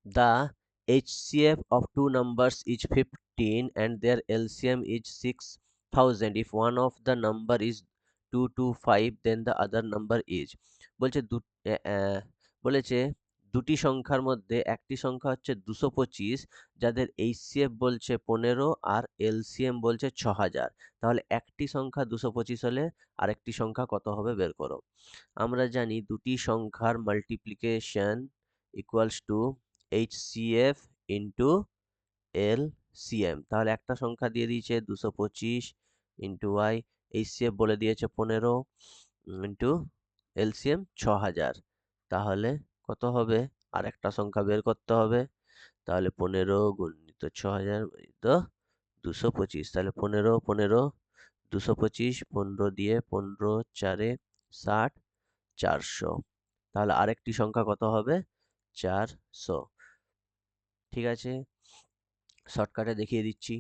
The HCF of two numbers is 15 and their LCM is 6000. If one of the number is 225, then the other number is বলছে বলেছে দুটি সংখ্যার মধ্যে একটি সংখ্যা হচ্ছে 225, যাদের HCF বলছে 15 আর LCM বলছে 6000। তাহলে একটি সংখ্যা 225 হলে আরেকটি সংখ্যা কত হবে বের করো। আমরা জানি দুটি সংখ্যার multiplication equals to HCF into LCM। তাহলে একটা সংখ্যা দিয়ে দিয়েছে 225 ইন্টু ওয়াই, HCF বলে দিয়েছে 15 ইন্টু LCM 6000। তাহলে কত হবে? আর একটা সংখ্যা বের করতে হবে। তাহলে 15 গুণিত 6000 গুণিত 225। তাহলে 15 15 225, 15 দিয়ে 15 চারে 60, 400। তাহলে আরেকটি সংখ্যা কত হবে? 400। ঠিক আছে, শর্টকাটে দেখিয়ে দিচ্ছি।